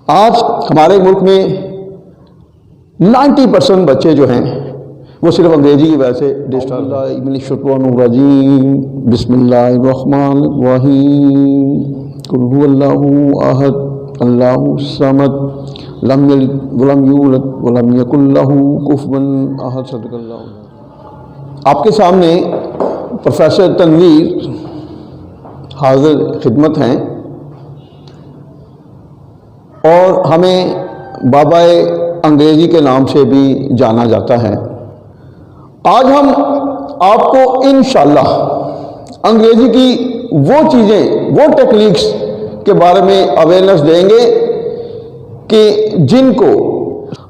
آج ہمارے ملک میں 90% بچے جو ہیں وہ صرف انگریزی کی وجہ سے ڈسٹرب۔ من الشیطان الرجیم، بسم اللہ الرحمن الرحیم، قل هو اللہ احد اللہ الصمد لم یلد ولم یولد ولم یکن لہ کفوا احد۔ صدق اللہ۔ آپ کے سامنے پروفیسر تنویر حاضر خدمت ہیں اور ہمیں بابائے انگریزی کے نام سے بھی جانا جاتا ہے۔ آج ہم آپ کو انشاءاللہ انگریزی کی وہ چیزیں، وہ ٹیکنیکس کے بارے میں اویئرنیس دیں گے کہ جن کو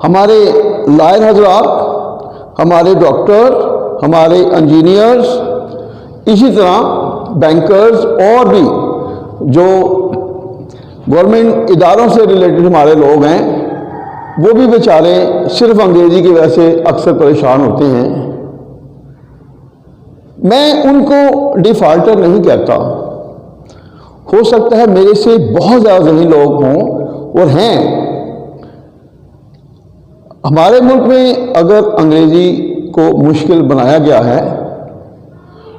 ہمارے لائر حضرات، ہمارے ڈاکٹر، ہمارے انجینئرز، اسی طرح بینکرز اور بھی جو گورنمنٹ اداروں سے ریلیٹڈ ہمارے لوگ ہیں، وہ بھی بیچارے صرف انگریزی کی وجہ سے اکثر پریشان ہوتے ہیں۔ میں ان کو ڈیفالٹر نہیں کہتا، ہو سکتا ہے میرے سے بہت زیادہ ذہین لوگ ہوں اور ہیں۔ ہمارے ملک میں اگر انگریزی کو مشکل بنایا گیا ہے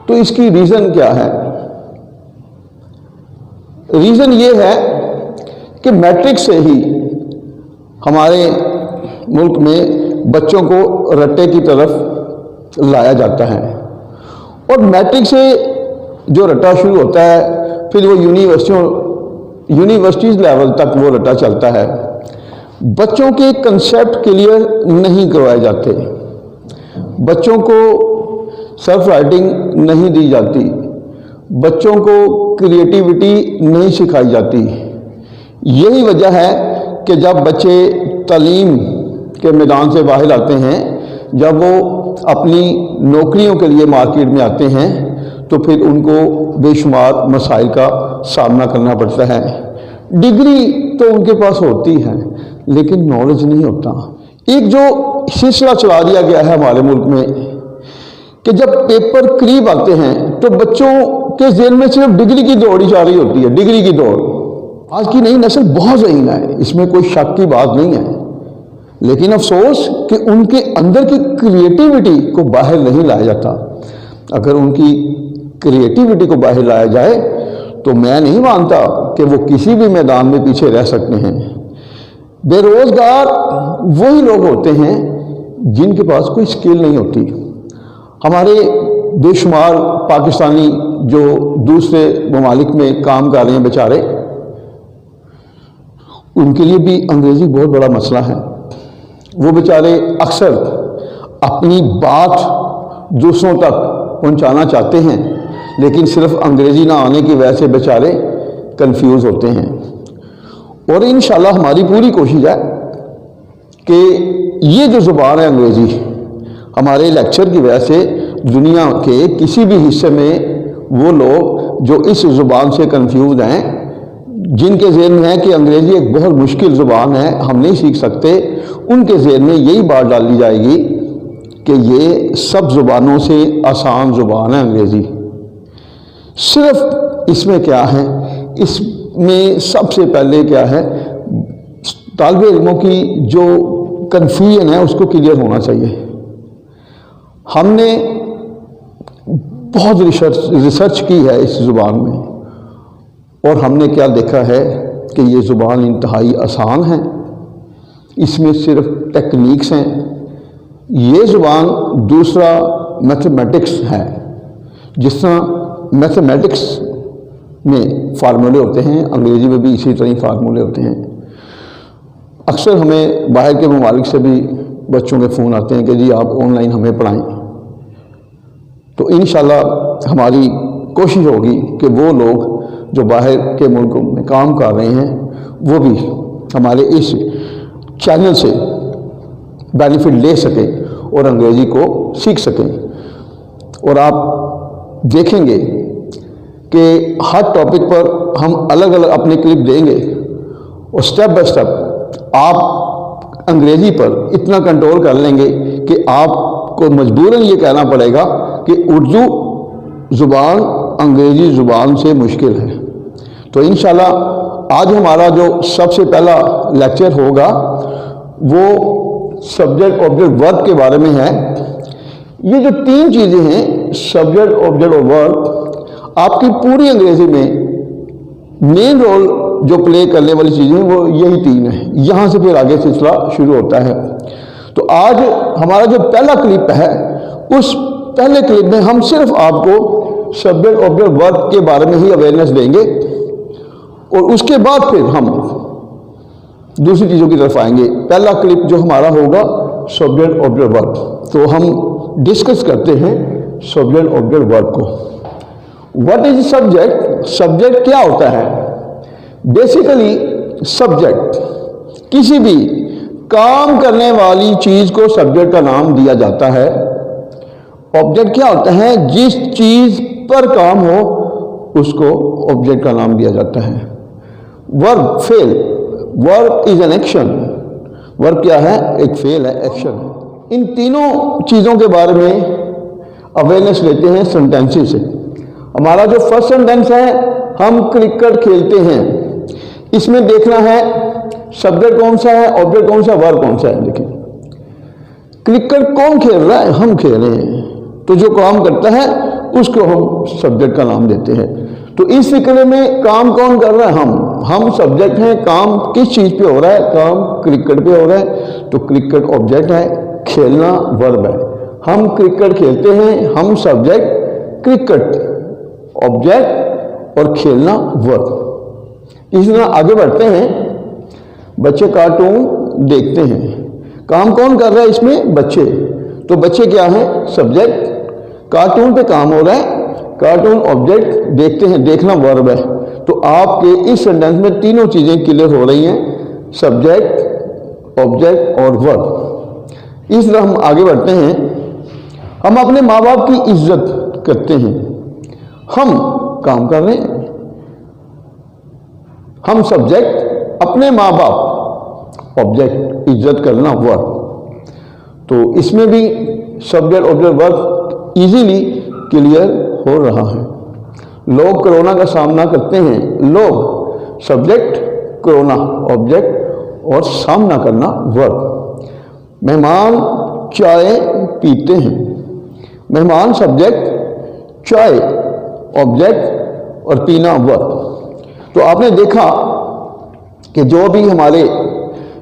تو اس کی ریزن کیا ہے؟ ریزن یہ ہے کہ میٹرک سے ہی ہمارے ملک میں بچوں کو رٹے کی طرف لایا جاتا ہے، اور میٹرک سے جو رٹا شروع ہوتا ہے پھر وہ یونیورسٹیز لیول تک وہ رٹا چلتا ہے۔ بچوں کے کنسیپٹ کلیئر نہیں کروائے جاتے، بچوں کو سیلف رائٹنگ نہیں دی جاتی، بچوں کو کریٹیوٹی نہیں سکھائی جاتی۔ یہی وجہ ہے کہ جب بچے تعلیم کے میدان سے باہر آتے ہیں، جب وہ اپنی نوکریوں کے لیے مارکیٹ میں آتے ہیں تو پھر ان کو بے شمار مسائل کا سامنا کرنا پڑتا ہے۔ ڈگری تو ان کے پاس ہوتی ہے لیکن نالج نہیں ہوتا۔ ایک جو سلسلہ چلا دیا گیا ہے ہمارے ملک میں کہ جب پیپر قریب آتے ہیں تو بچوں کے ذہن میں صرف ڈگری کی دوڑ ہی جا رہی ہوتی ہے، ڈگری کی دوڑ۔ آج کی نئی نسل بہت ذہین ہے، اس میں کوئی شک کی بات نہیں ہے، لیکن افسوس کہ ان کے اندر کی کریٹیوٹی کو باہر نہیں لایا جاتا۔ اگر ان کی کریٹیوٹی کو باہر لایا جائے تو میں نہیں مانتا کہ وہ کسی بھی میدان میں پیچھے رہ سکتے ہیں۔ بے روزگار وہی لوگ ہوتے ہیں جن کے پاس کوئی سکل نہیں ہوتی۔ ہمارے بے شمار پاکستانی جو دوسرے ممالک میں کام کر رہے ہیں بیچارے، ان کے لیے بھی انگریزی بہت بڑا مسئلہ ہے۔ وہ بیچارے اکثر اپنی بات دوسروں تک پہنچانا چاہتے ہیں لیکن صرف انگریزی نہ آنے کی وجہ سے بیچارے کنفیوز ہوتے ہیں۔ اور انشاءاللہ ہماری پوری کوشش ہے کہ یہ جو زبان ہے انگریزی، ہمارے لیکچر کی وجہ سے دنیا کے کسی بھی حصے میں وہ لوگ جو اس زبان سے کنفیوز ہیں، جن کے ذہن میں ہے کہ انگریزی ایک بہت مشکل زبان ہے، ہم نہیں سیکھ سکتے، ان کے ذہن میں یہی بات ڈال دی جائے گی کہ یہ سب زبانوں سے آسان زبان ہے انگریزی۔ صرف اس میں کیا ہے؟ اس میں سب سے پہلے کیا ہے؟ طالب علموں کی جو کنفیوژن ہے اس کو کلیئر ہونا چاہیے۔ ہم نے بہت ریسرچ کی ہے اس زبان میں، اور ہم نے کیا دیکھا ہے کہ یہ زبان انتہائی آسان ہے، اس میں صرف ٹیکنیکس ہیں۔ یہ زبان دوسرا میتھمیٹکس ہے، جس طرح میتھمیٹکس میں فارمولے ہوتے ہیں، انگریزی میں بھی اسی طرح فارمولے ہوتے ہیں۔ اکثر ہمیں باہر کے ممالک سے بھی بچوں کے فون آتے ہیں کہ جی آپ آن لائن ہمیں پڑھائیں، تو انشاءاللہ ہماری کوشش ہوگی کہ وہ لوگ جو باہر کے ملکوں میں کام کر رہے ہیں وہ بھی ہمارے اس چینل سے بینیفٹ لے سکیں اور انگریزی کو سیکھ سکیں۔ اور آپ دیکھیں گے کہ ہر ٹاپک پر ہم الگ الگ اپنے کلپ دیں گے، اور سٹیپ بائی سٹیپ آپ انگریزی پر اتنا کنٹرول کر لیں گے کہ آپ کو مجبوراً یہ کہنا پڑے گا کہ اردو زبان انگریزی زبان سے مشکل ہے۔ تو انشاءاللہ آج ہمارا جو سب سے پہلا لیکچر ہوگا وہ سبجیکٹ آبجیکٹ ورب کے بارے میں ہے۔ یہ جو تین چیزیں ہیں سبجیکٹ آبجیکٹ اور ورب، آپ کی پوری انگریزی میں مین رول جو پلے کرنے والی چیزیں ہیں وہ یہی تین ہیں، یہاں سے پھر آگے سلسلہ شروع ہوتا ہے۔ تو آج ہمارا جو پہلا کلپ ہے اس پہلے کلپ میں ہم صرف آپ کو سبجیکٹ آبجیکٹ ورب کے بارے میں ہی اویئرنیس دیں گے، اور اس کے بعد پھر ہم دوسری چیزوں کی طرف آئیں گے۔ پہلا کلپ جو ہمارا ہوگا سبجیکٹ آبجیکٹ ورب، تو ہم ڈسکس کرتے ہیں سبجیکٹ آبجیکٹ ورب کو۔ What is subject? سبجیکٹ کیا ہوتا ہے؟ بیسیکلی سبجیکٹ کسی بھی کام کرنے والی چیز کو سبجیکٹ کا نام دیا جاتا ہے۔ آبجیکٹ کیا ہوتا ہے؟ جس چیز پر کام ہو اس کو آبجیکٹ کا نام دیا جاتا ہے۔ ورب فعل، ورب از این ایکشن، ورب کیا ہے؟ ایک فعل ہے، ایکشن ہے۔ ان تینوں چیزوں کے بارے میں اویئرنیس لیتے ہیں سینٹینسز سے۔ ہمارا جو فرسٹ سینٹینس ہے، ہم کرکٹ کھیلتے ہیں، اس میں دیکھنا ہے سبجیکٹ کون سا ہے، آبجیکٹ کون سا، ورب کون سا ہے۔ دیکھیں کرکٹ کون کھیل رہا ہے؟ ہم کھیل رہے ہیں، تو جو کام کرتا ہے اس کو ہم سبجیکٹ کا نام دیتے ہیں۔ تو اس فکرے میں کام کون کر رہا ہے؟ ہم سبجیکٹ ہیں۔ کام کس چیز پہ ہو رہا ہے؟ کام کرکٹ پہ ہو رہا ہے، تو کرکٹ آبجیکٹ ہے، کھیلنا ورب ہے۔ ہم کرکٹ کھیلتے ہیں، ہم سبجیکٹ، کرکٹ آبجیکٹ اور کھیلنا ورب۔ اس طرح آگے بڑھتے ہیں۔ بچے کارٹون دیکھتے ہیں، کام کون کر رہا ہے اس میں؟ بچے، تو بچے کیا ہیں؟ سبجیکٹ، کارٹون پہ کام ہو رہا ہے، کارٹون آبجیکٹ، دیکھتے ہیں، دیکھنا ورب ہے۔ تو آپ کے اس سینٹینس میں تینوں چیزیں کلیئر ہو رہی ہیں، سبجیکٹ، آبجیکٹ اور ورب۔ اس طرح ہم آگے بڑھتے ہیں۔ ہم اپنے ماں باپ کی عزت کرتے ہیں، ہم کام کر رہے ہیں، ہم سبجیکٹ، اپنے ماں باپ آبجیکٹ، عزت کرنا ورب۔ تو اس میں بھی سبجیکٹ آبجیکٹ ورب ایزیلی کلیئر ہو رہا ہے۔ لوگ کرونا کا سامنا کرتے ہیں، لوگ سبجیکٹ، کرونا آبجیکٹ اور سامنا کرنا ورب۔ مہمان چائے پیتے ہیں، مہمان سبجیکٹ، چائے آبجیکٹ اور پینا ورب۔ تو آپ نے دیکھا کہ جو بھی ہمارے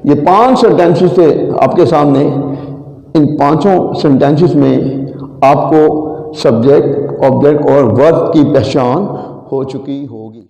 یہ 5 سینٹینسز تھے آپ کے سامنے، ان 5 سینٹینسز میں آپ کو سبجیکٹ، آبجیکٹ اور ورب کی پہچان ہو چکی ہوگی۔